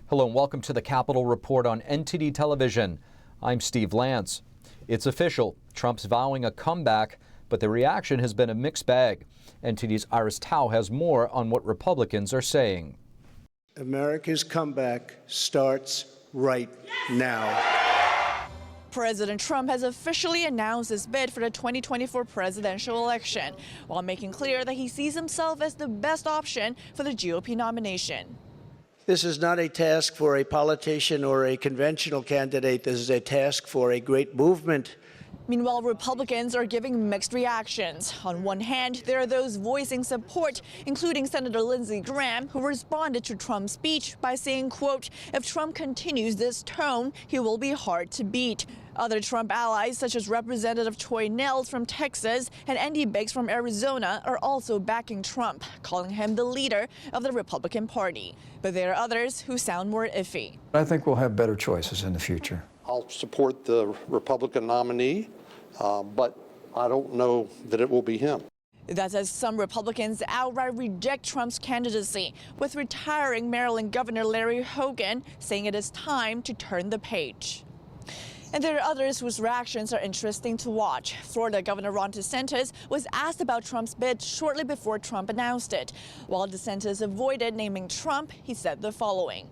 Hello and welcome to the Capitol Report on NTD Television. I'm Steve Lance. It's official. Trump's vowing a comeback, but the reaction has been a mixed bag. NTD's Iris Tao has more on what Republicans are saying. America's comeback starts right now. President Trump has officially announced his bid for the 2024 presidential election, while making clear that he sees himself as the best option for the GOP nomination. This is not a task for a politician or a conventional candidate. This is a task for a great movement. Meanwhile, Republicans are giving mixed reactions. On one hand, there are those voicing support, including Senator Lindsey Graham, who responded to Trump's speech by saying, quote, "If Trump continues this tone, he will be hard to beat." Other Trump allies, such as Representative Troy Nehls from Texas and Andy Biggs from Arizona, are also backing Trump, calling him the leader of the Republican Party. But there are others who sound more iffy. I think we'll have better choices in the future. I'll support the Republican nominee, but I don't know that it will be him. That's as some Republicans outright reject Trump's candidacy, with retiring Maryland Governor Larry Hogan saying it is time to turn the page. And there are others whose reactions are interesting to watch. Florida Governor Ron DeSantis was asked about Trump's bid shortly before Trump announced it. While DeSantis avoided naming Trump, he said the following.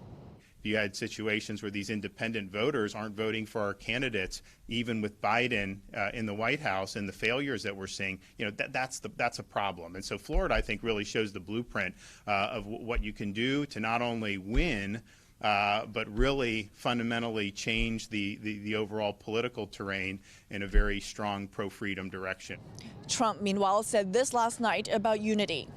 You had situations where these independent voters aren't voting for our candidates, even with Biden in the White House and the failures that we're seeing. You know, that's a problem. And so Florida, I think, really shows the blueprint of what you can do to not only win, but really fundamentally change the overall political terrain in a very strong pro-freedom direction. Trump, meanwhile, said this last night about unity.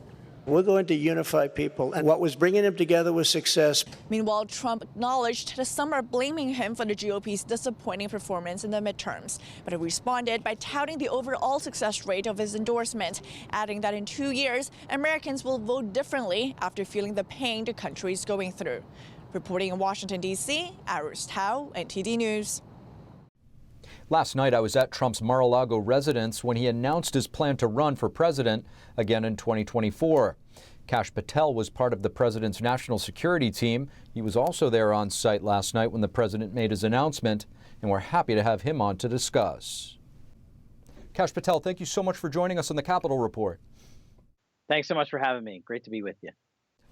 We're going to unify people, and what was bringing them together was success. Meanwhile, Trump acknowledged that some are blaming him for the GOP's disappointing performance in the midterms, but he responded by touting the overall success rate of his endorsement, adding that in 2 years, Americans will vote differently after feeling the pain the country is going through. Reporting in Washington, D.C., Iris Tao, NTD News. Last night, I was at Trump's Mar-a-Lago residence when he announced his plan to run for president again in 2024. Kash Patel was part of the president's national security team. He was also there on site last night when the president made his announcement, and we're happy to have him on to discuss. Kash Patel, thank you so much for joining us on the Capitol Report. Thanks so much for having me. Great to be with you.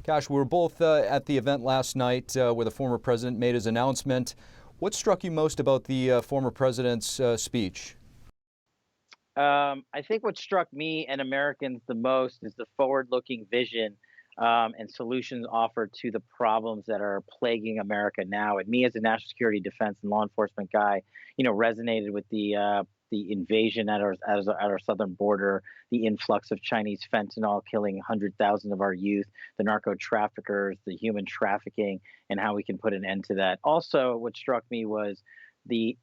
Kash, we were both at the event last night where the former president made his announcement. What struck you most about the former president's speech? I think what struck me and Americans the most is the forward-looking vision and solutions offered to the problems that are plaguing America now. And me, as a national security, defense, and law enforcement guy, resonated with the invasion at our southern border, the influx of Chinese fentanyl killing 100,000 of our youth, the narco traffickers, the human trafficking, and how we can put an end to that. Also, what struck me was the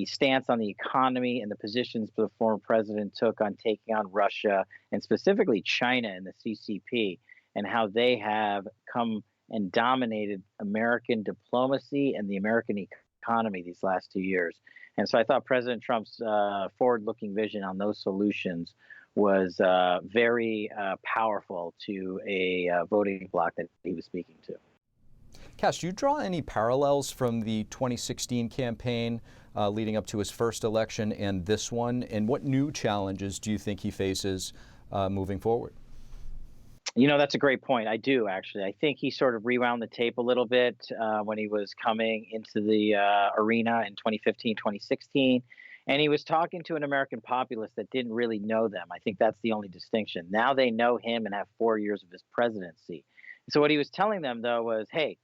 stance on the economy and the positions the former president took on taking on Russia and specifically China and the CCP, and how they have come and dominated American diplomacy and the American economy these last 2 years. And so I thought President Trump's forward-looking vision on those solutions was very powerful to a voting bloc that he was speaking to. Kash, do you draw any parallels from the 2016 campaign leading up to his first election and this one? And what new challenges do you think he faces moving forward? That's a great point. I do, actually. I think he sort of rewound the tape a little bit when he was coming into the arena in 2015, 2016. And he was talking to an American populace that didn't really know them. I think that's the only distinction. Now they know him and have 4 years of his presidency. So what he was telling them, though, was, hey,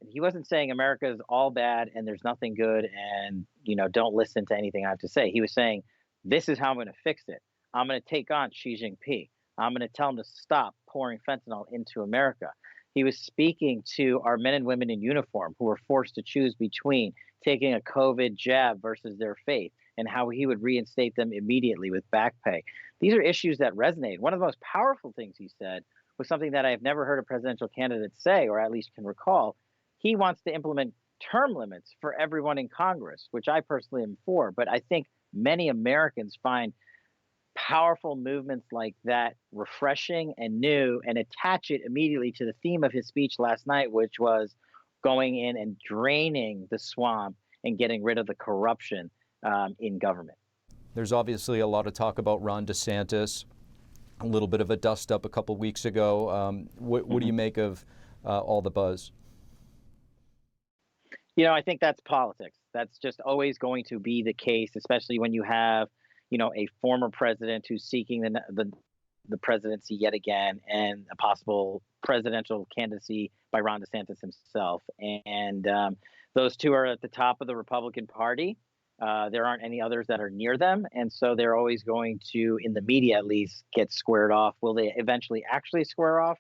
he wasn't saying America is all bad and there's nothing good and, don't listen to anything I have to say. He was saying, this is how I'm going to fix it. I'm going to take on Xi Jinping. I'm going to tell him to stop pouring fentanyl into America. He was speaking to our men and women in uniform who were forced to choose between taking a COVID jab versus their faith, and how he would reinstate them immediately with back pay. These are issues that resonate. One of the most powerful things he said was something that I've never heard a presidential candidate say, or at least can recall. He wants to implement term limits for everyone in Congress, which I personally am for. But I think many Americans find powerful movements like that refreshing and new, and attach it immediately to the theme of his speech last night, which was going in and draining the swamp and getting rid of the corruption in government. There's obviously a lot of talk about Ron DeSantis, a little bit of a dust-up a couple weeks ago. What do you make of all the buzz? I think that's politics. That's just always going to be the case, especially when you have, a former president who's seeking the presidency yet again, and a possible presidential candidacy by Ron DeSantis himself. And those two are at the top of the Republican Party. There aren't any others that are near them. And so they're always going to, in the media at least, get squared off. Will they eventually actually square off?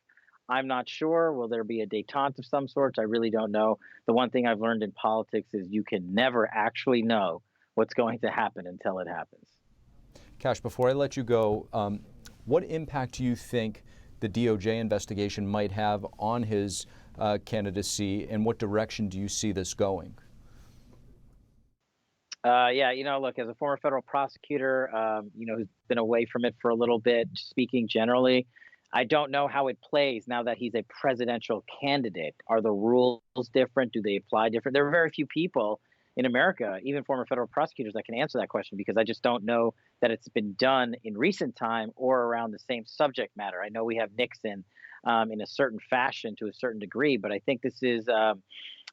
I'm not sure. Will there be a détente of some sorts? I really don't know. The one thing I've learned in politics is you can never actually know what's going to happen until it happens. Kash, before I let you go, what impact do you think the DOJ investigation might have on his candidacy, and what direction do you see this going? Look, as a former federal prosecutor, who's been away from it for a little bit, speaking generally, I don't know how it plays now that he's a presidential candidate. Are the rules different? Do they apply different? There are very few people in America, even former federal prosecutors, that can answer that question, because I just don't know that it's been done in recent time or around the same subject matter. I know we have Nixon in a certain fashion to a certain degree, but I think this is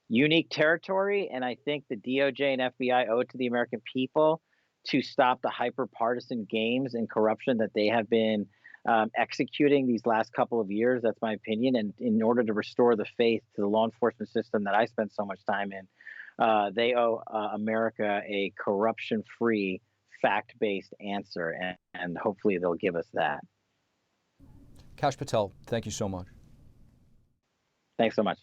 unique territory, and I think the DOJ and FBI owe it to the American people to stop the hyper-partisan games and corruption that they have been executing these last couple of years. That's my opinion. And in order to restore the faith to the law enforcement system that I spent so much time in, they owe America a corruption-free, fact-based answer, and hopefully they'll give us that. Kash Patel, thank you so much. Thanks so much.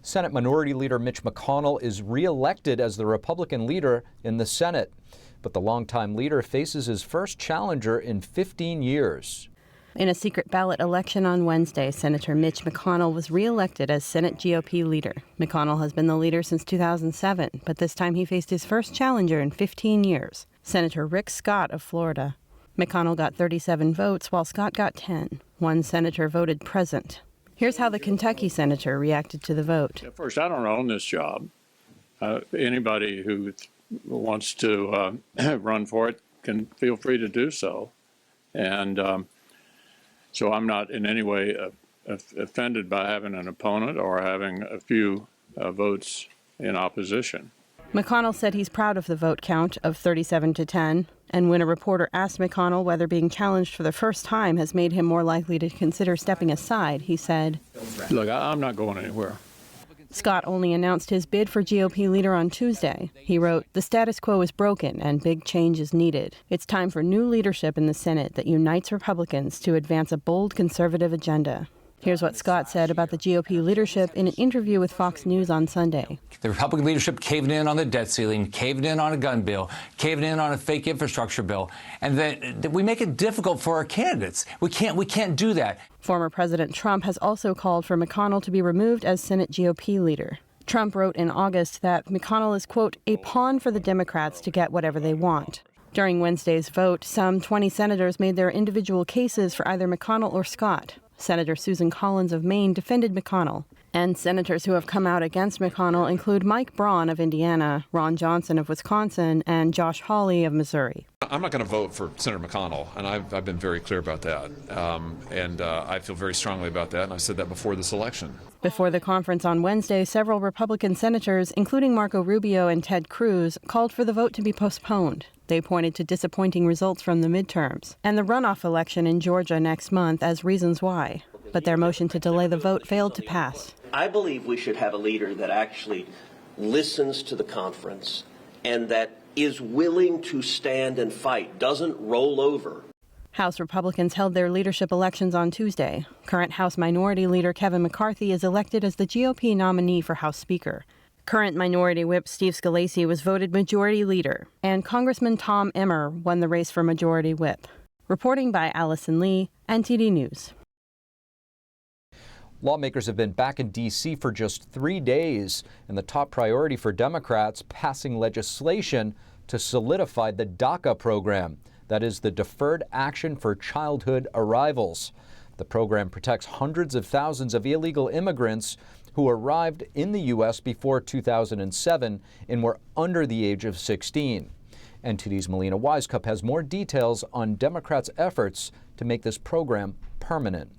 Senate Minority Leader Mitch McConnell is reelected as the Republican leader in the Senate, but the longtime leader faces his first challenger in 15 years. In a secret ballot election on Wednesday, Senator Mitch McConnell was reelected as Senate GOP leader. McConnell has been the leader since 2007, but this time he faced his first challenger in 15 years, Senator Rick Scott of Florida. McConnell got 37 votes, while Scott got 10. One senator voted present. Here's how the Kentucky senator reacted to the vote. First, I don't own this job. Anybody who wants to run for it can feel free to do so. And so I'm not in any way offended by having an opponent or having a few votes in opposition. McConnell said he's proud of the vote count of 37-10, and when a reporter asked McConnell whether being challenged for the first time has made him more likely to consider stepping aside, he said, "Look, I'm not going anywhere." Scott only announced his bid for GOP leader on Tuesday. He wrote, "The status quo is broken and big change is needed. It's time for new leadership in the Senate that unites Republicans to advance a bold conservative agenda." Here's what Scott said about the GOP leadership in an interview with Fox News on Sunday. The Republican leadership caved in on the debt ceiling, caved in on a gun bill, caved in on a fake infrastructure bill, and then we make it difficult for our candidates. We can't do that. Former President Trump has also called for McConnell to be removed as Senate GOP leader. Trump wrote in August that McConnell is, quote, a pawn for the Democrats to get whatever they want. During Wednesday's vote, some 20 senators made their individual cases for either McConnell or Scott. Senator Susan Collins of Maine defended McConnell. And senators who have come out against McConnell include Mike Braun of Indiana, Ron Johnson of Wisconsin, and Josh Hawley of Missouri. I'm not going to vote for Senator McConnell, and I've been very clear about that. I feel very strongly about that, and I said that before this election. Before the conference on Wednesday, several Republican senators, including Marco Rubio and Ted Cruz, called for the vote to be postponed. They pointed to disappointing results from the midterms and the runoff election in Georgia next month as reasons why. But their motion to delay the vote failed to pass. I believe we should have a leader that actually listens to the conference and that is willing to stand and fight, doesn't roll over. House Republicans held their leadership elections on Tuesday. Current House Minority Leader Kevin McCarthy is elected as the GOP nominee for House Speaker. Current Minority Whip Steve Scalise was voted Majority Leader, and Congressman Tom Emmer won the race for Majority Whip. Reporting by Allison Lee, NTD News. Lawmakers have been back in D.C. for just 3 days, and the top priority for Democrats, passing legislation to solidify the DACA program. That is the Deferred Action for Childhood Arrivals. The program protects hundreds of thousands of illegal immigrants who arrived in the U.S. before 2007 and were under the age of 16. NTD's Melina Wisecup has more details on Democrats' efforts to make this program permanent.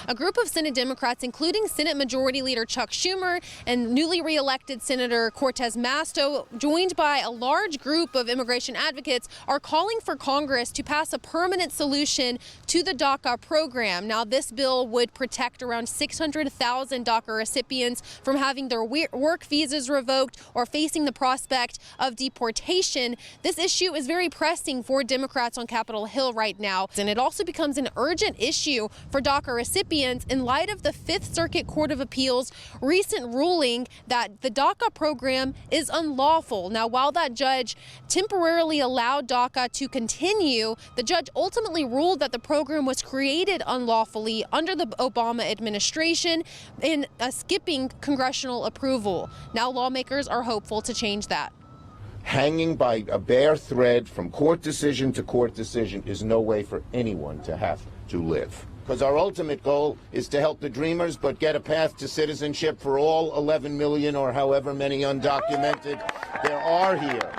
A group of Senate Democrats, including Senate Majority Leader Chuck Schumer and newly reelected Senator Cortez Masto, joined by a large group of immigration advocates, are calling for Congress to pass a permanent solution to the DACA program. Now, this bill would protect around 600,000 DACA recipients from having their work visas revoked or facing the prospect of deportation. This issue is very pressing for Democrats on Capitol Hill right now, and it also becomes an urgent issue for DACA recipients in light of the Fifth Circuit Court of Appeals' recent ruling that the DACA program is unlawful. Now, while that judge temporarily allowed DACA to continue, the judge ultimately ruled that the program was created unlawfully under the Obama administration in skipping congressional approval. Now, lawmakers are hopeful to change that. Hanging by a bare thread from court decision to court decision is no way for anyone to have to live. Because our ultimate goal is to help the dreamers, but get a path to citizenship for all 11 million or however many undocumented there are here.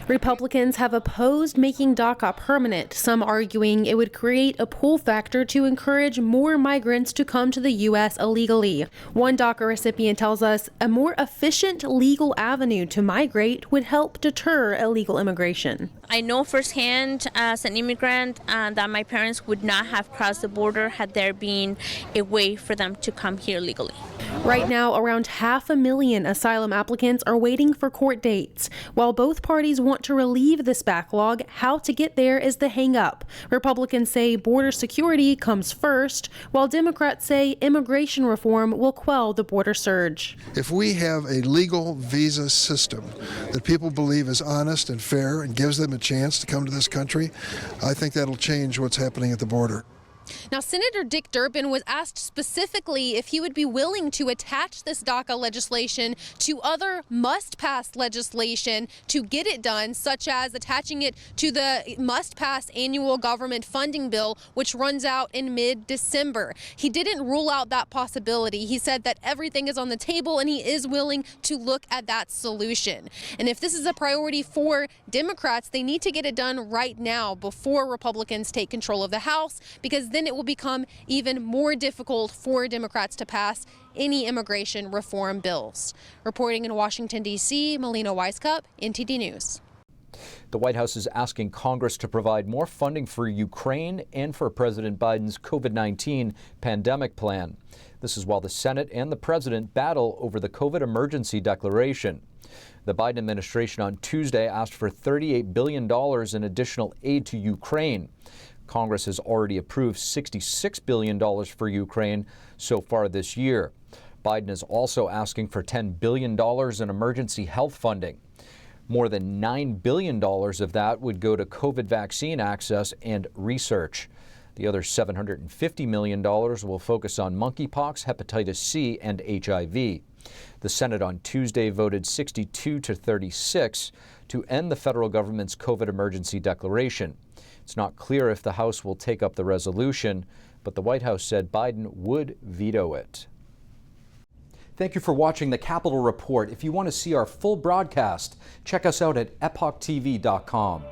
Republicans have opposed making DACA permanent, some arguing it would create a pull factor to encourage more migrants to come to the U.S. illegally. One DACA recipient tells us a more efficient legal avenue to migrate would help deter illegal immigration. I know firsthand as an immigrant that my parents would not have crossed the border had there been a way for them to come here legally. Right now, around 500,000 asylum applicants are waiting for court dates. While both parties want to relieve this backlog, how to get there is the hang-up. Republicans say border security comes first, while Democrats say immigration reform will quell the border surge. If we have a legal visa system that people believe is honest and fair and gives them a chance to come to this country, I think that'll change what's happening at the border. Now, Senator Dick Durbin was asked specifically if he would be willing to attach this DACA legislation to other must-pass legislation to get it done, such as attaching it to the must-pass annual government funding bill, which runs out in mid-December. He didn't rule out that possibility. He said that everything is on the table and he is willing to look at that solution. And if this is a priority for Democrats, they need to get it done right now before Republicans take control of the House, because then it will become even more difficult for Democrats to pass any immigration reform bills. Reporting in Washington, D.C., Melina Wisecup, NTD News. The White House is asking Congress to provide more funding for Ukraine and for President Biden's COVID-19 pandemic plan. This is while the Senate and the President battle over the COVID emergency declaration. The Biden administration on Tuesday asked for $38 billion in additional aid to Ukraine. Congress has already approved $66 billion for Ukraine so far this year. Biden is also asking for $10 billion in emergency health funding. More than $9 billion of that would go to COVID vaccine access and research. The other $750 million will focus on monkeypox, hepatitis C, and HIV. The Senate on Tuesday voted 62-36 to end the federal government's COVID emergency declaration. It's not clear if the House will take up the resolution, but the White House said Biden would veto it. Thank you for watching the Capitol Report. If you want to see our full broadcast, check us out at epochtv.com.